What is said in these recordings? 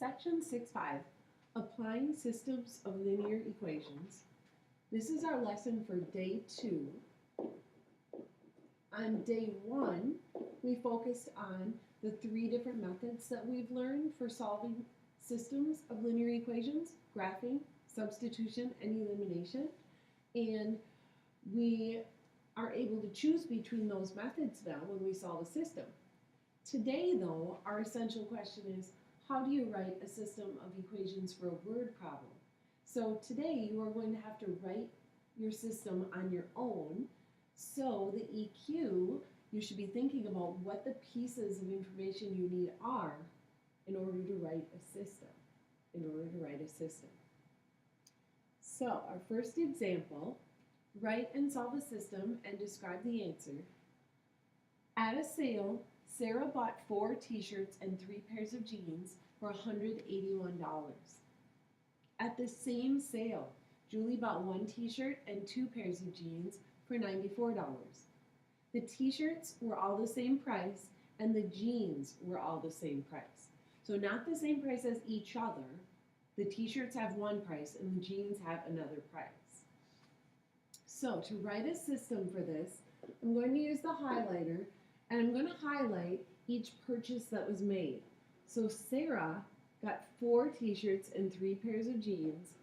Section 6.5, Applying Systems of Linear Equations. This is our lesson for day 2. On day 1, we focused on the 3 different methods that we've learned for solving systems of linear equations: graphing, substitution, and elimination. And we are able to choose between those methods now when we solve a system. Today, though, our essential question is, how do you write a system of equations for a word problem? So today you are going to have to write your system on your own. So the EQ, you should be thinking about what the pieces of information you need are in order to write a system. So our first example, write and solve a system and describe the answer. At a sale, Sarah bought 4 t-shirts and 3 pairs of jeans for $181. At the same sale, Julie bought 1 t-shirt and 2 pairs of jeans for $94. The t-shirts were all the same price and the jeans were all the same price. So not the same price as each other. The t-shirts have one price and the jeans have another price. So to write a system for this, I'm going to use the highlighter and I'm going to highlight each purchase that was made. So Sarah got 4 t-shirts and 3 pairs of jeans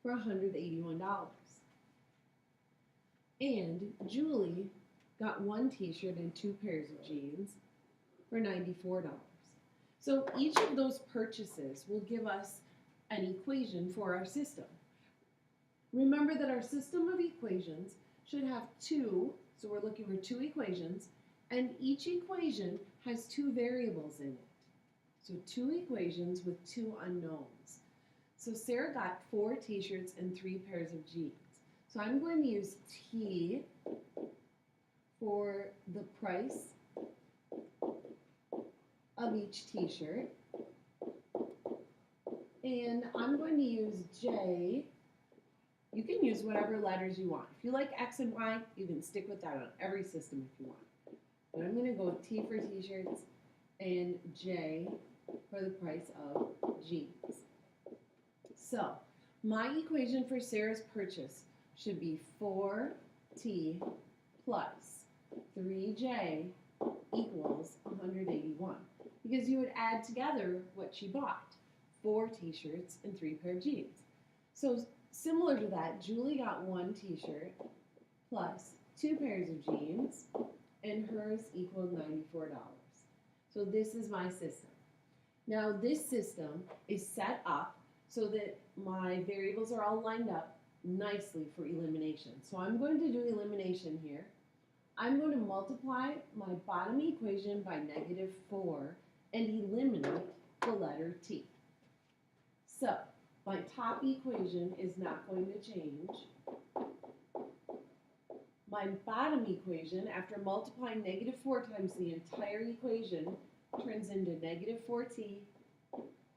for $181. And Julie got 1 t-shirt and 2 pairs of jeans for $94. So each of those purchases will give us an equation for our system. Remember that our system of equations should have 2, so we're looking for 2 equations, and each equation has 2 variables in it. So 2 equations with 2 unknowns. So Sarah got 4 t-shirts and 3 pairs of jeans. So I'm going to use T for the price of each t-shirt. And I'm going to use J. You can use whatever letters you want. If you like X and Y, you can stick with that on every system if you want. But I'm going to go with T for t-shirts and J for the price of jeans. So my equation for Sarah's purchase should be 4T plus 3J equals 181. Because you would add together what she bought: 4 t-shirts and 3 pair of jeans. So similar to that, Julie got 1 t-shirt plus 2 pairs of jeans, and hers equaled $94. So this is my system. Now this system is set up so that my variables are all lined up nicely for elimination. So I'm going to do elimination here. I'm going to multiply my bottom equation by -4 and eliminate the letter T. So my top equation is not going to change. My bottom equation, after multiplying -4 times the entire equation, turns into -4t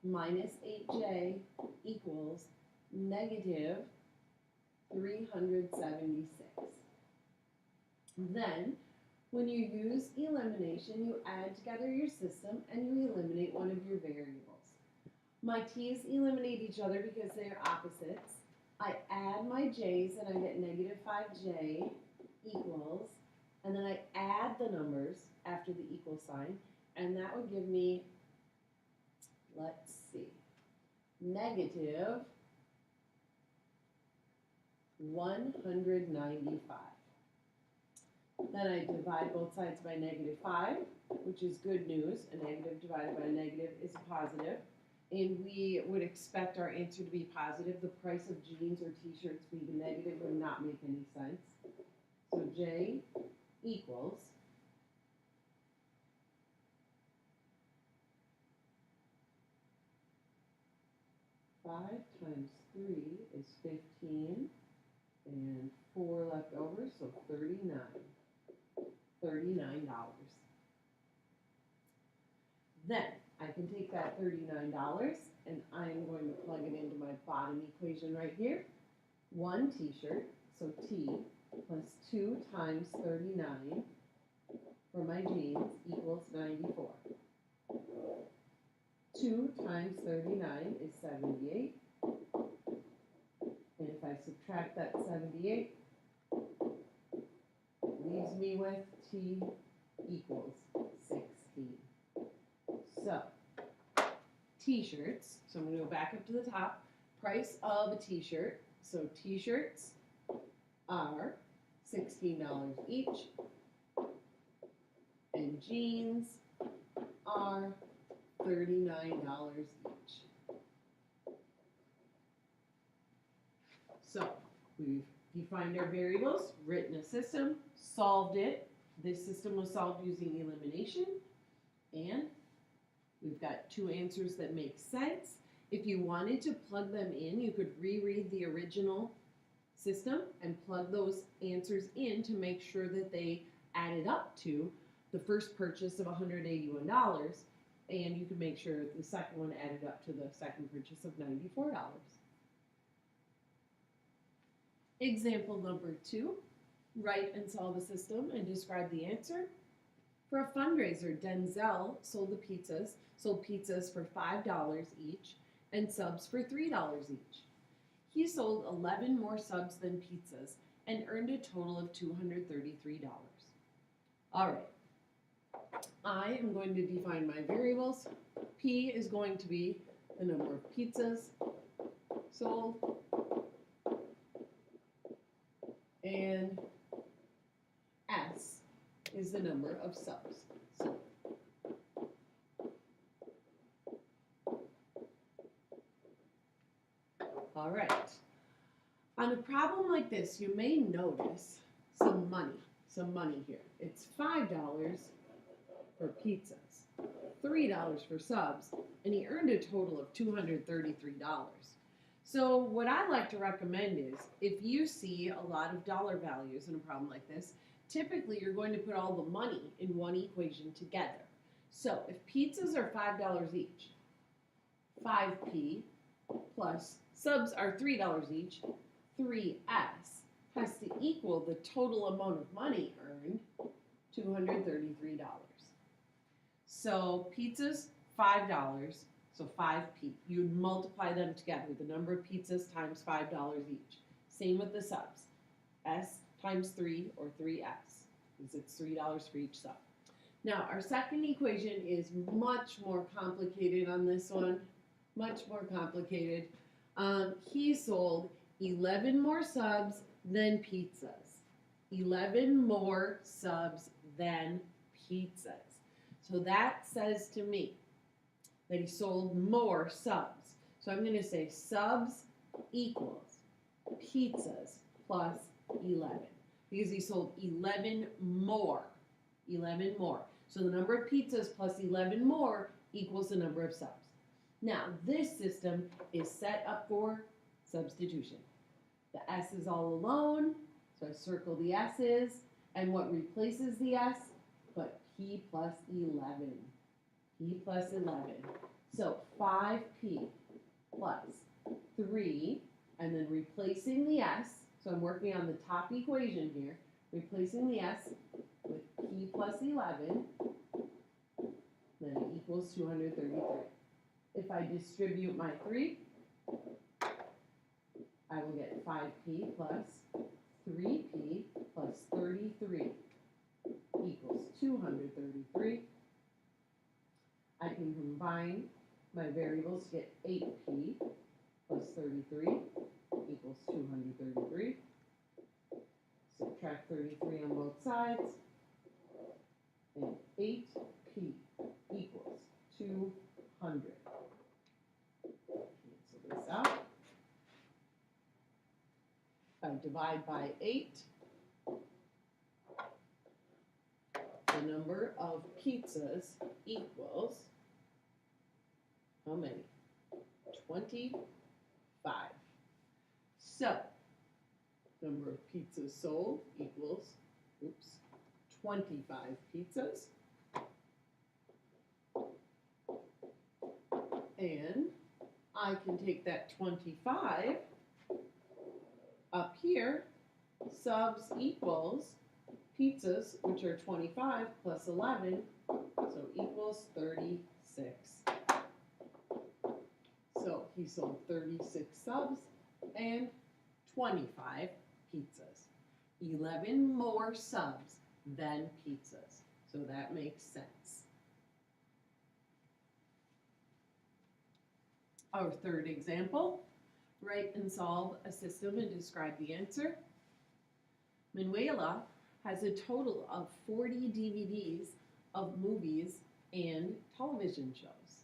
minus 8j equals -376. Then, when you use elimination, you add together your system and you eliminate one of your variables. My t's eliminate each other because they are opposites. I add my j's and I get -5j equals, and then I add the numbers after the equal sign, and that would give me, let's see, -195. Then I divide both sides by -5, which is good news. A negative divided by a negative is a positive. And we would expect our answer to be positive. The price of jeans or t-shirts being negative would not make any sense. So J equals 5 times 3 is 15, and 4 left over, so $39. Then I can take that $39 and I'm going to plug it into my bottom equation right here. 1 t-shirt, so T plus 2 times 39 for my jeans equals 94. 2 2 times 39 is 78. And if I subtract that 78, it leaves me with T equals 16. So, t-shirts, so I'm going to go back up to the top. Price of a t-shirt, so t-shirts are $16 each, and jeans are $39 each. So, we've defined our variables, written a system, solved it. This system was solved using elimination, and we've got two answers that make sense. If you wanted to plug them in, you could reread the original system and plug those answers in to make sure that they added up to the first purchase of $181, and you can make sure the second one added up to the second purchase of $94. Example number 2, write and solve a system and describe the answer. For a fundraiser, Denzel sold pizzas for $5 each and subs for $3 each. He sold 11 more subs than pizzas and earned a total of $233. All right, I am going to define my variables. P is going to be the number of pizzas sold, and S is the number of subs sold. All right. On a problem like this, you may notice some money here. It's $5 for pizzas, $3 for subs, and he earned a total of $233. So what I like to recommend is, if you see a lot of dollar values in a problem like this, typically you're going to put all the money in one equation together. So if pizzas are $5 each, 5p plus subs are $3 each, 3s has to equal the total amount of money earned, $233. So pizzas, $5, so 5p. You'd multiply them together, the number of pizzas times $5 each. Same with the subs. S times 3 or 3s, because it's $3 for each sub. Now, our second equation is much more complicated on this one, much more complicated. He sold 11 more subs than pizzas. 11 more subs than pizzas. So that says to me that he sold more subs. So I'm going to say subs equals pizzas plus 11. Because he sold 11 more. 11 more. So the number of pizzas plus 11 more equals the number of subs. Now, this system is set up for substitution. The S is all alone, so I circle the S's, and what replaces the S? Put P plus 11. P plus 11. So 5P plus 3, and then replacing the S, so I'm working on the top equation here, replacing the S with P plus 11, then it equals 233. If I distribute my 3, I will get 5p plus 3p plus 33 equals 233. I can combine my variables to get 8p plus 33 equals 233. Subtract 33 on both sides, and 8p equals 200. Cancel this out. I divide by 8. The number of pizzas equals how many? 25. So, number of pizzas sold equals, 25 pizzas. And I can take that 25 up here, subs equals pizzas, which are 25 plus 11, so equals 36. he sold 36 subs and 25 pizzas. 11 more subs than pizzas. So that makes sense. Our third example, write and solve a system and describe the answer. Manuela has a total of 40 DVDs of movies and television shows.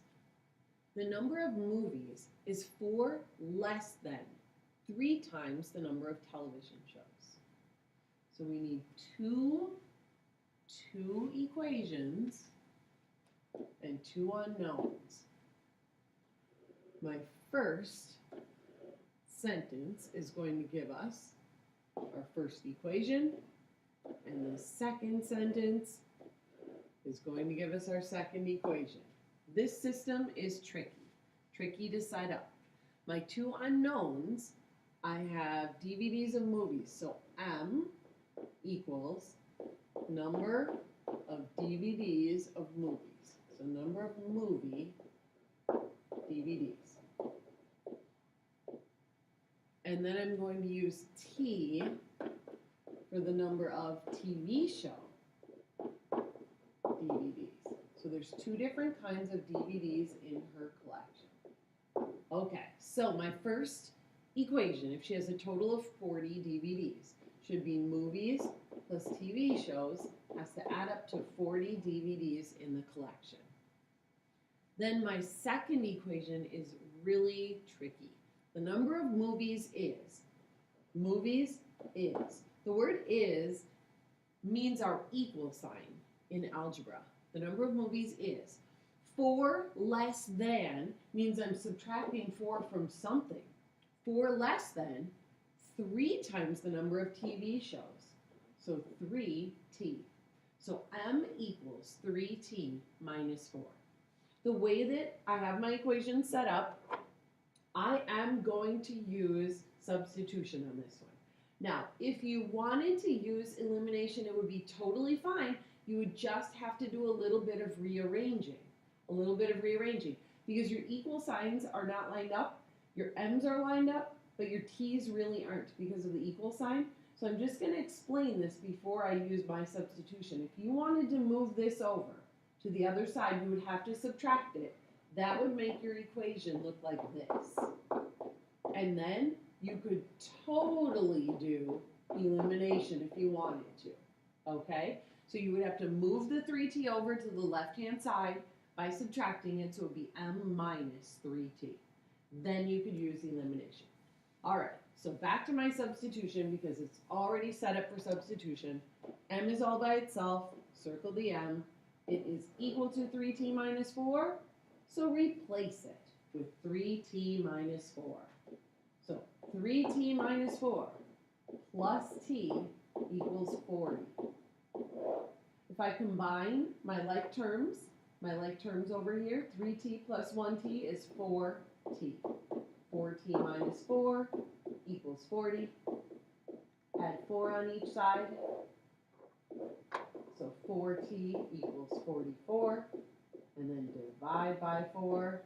The number of movies is 4 less than 3 times the number of television shows. So we need two equations and 2 unknowns. My first sentence is going to give us our first equation, and the second sentence is going to give us our second equation. This system is tricky to set up. My 2 unknowns, I have DVDs of movies, so M equals number of DVDs of movies. So number of movie DVDs. And then I'm going to use T for the number of TV show DVDs. So there's 2 different kinds of DVDs in her collection. Okay, so my first equation, if she has a total of 40 DVDs, should be movies plus TV shows has to add up to 40 DVDs in the collection. Then my second equation is really tricky. The number of movies is. The word is means our equal sign in algebra. The number of movies is. 4 less than means I'm subtracting 4 from something. 4 less than 3 times the number of TV shows. So 3T. So M equals 3T minus 4. The way that I have my equation set up, I am going to use substitution on this one. Now, if you wanted to use elimination, it would be totally fine. You would just have to do a little bit of rearranging. Because your equal signs are not lined up, your M's are lined up, but your T's really aren't because of the equal sign. So I'm just going to explain this before I use my substitution. If you wanted to move this over to the other side, you would have to subtract it. That would make your equation look like this. And then you could totally do elimination if you wanted to. Okay? So you would have to move the 3T over to the left-hand side by subtracting it, so it would be M minus 3T. Then you could use elimination. All right, so back to my substitution because it's already set up for substitution. M is all by itself. Circle the M. It is equal to 3T minus 4. So replace it with 3T minus 4. So 3T minus 4 plus T equals 40. If I combine my like terms over here, 3T plus 1T is 4T. 4T minus 4 equals 40. Add 4 on each side. So 4T equals 44. And then divide by 4.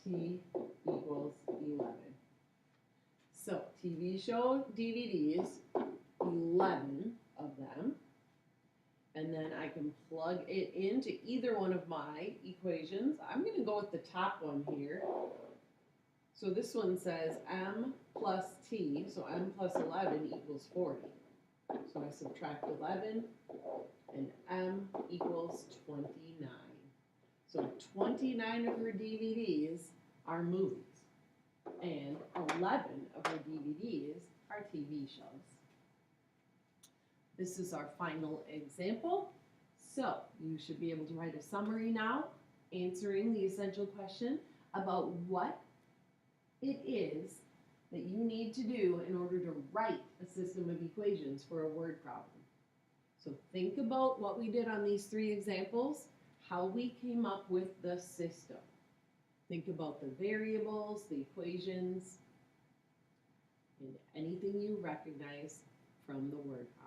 T equals 11. So TV show DVDs, 11 of them. And then I can plug it into either one of my equations. I'm going to go with the top one here. So this one says M plus T, so M plus 11 equals 40. So I subtract 11, and M equals 29. So 29 of her DVDs are movies, and 11 of her DVDs are TV shows. This is our final example. So you should be able to write a summary now, answering the essential question about what it is that you need to do in order to write a system of equations for a word problem. So think about what we did on these 3 examples, how we came up with the system. Think about the variables, the equations, and anything you recognize from the word problem.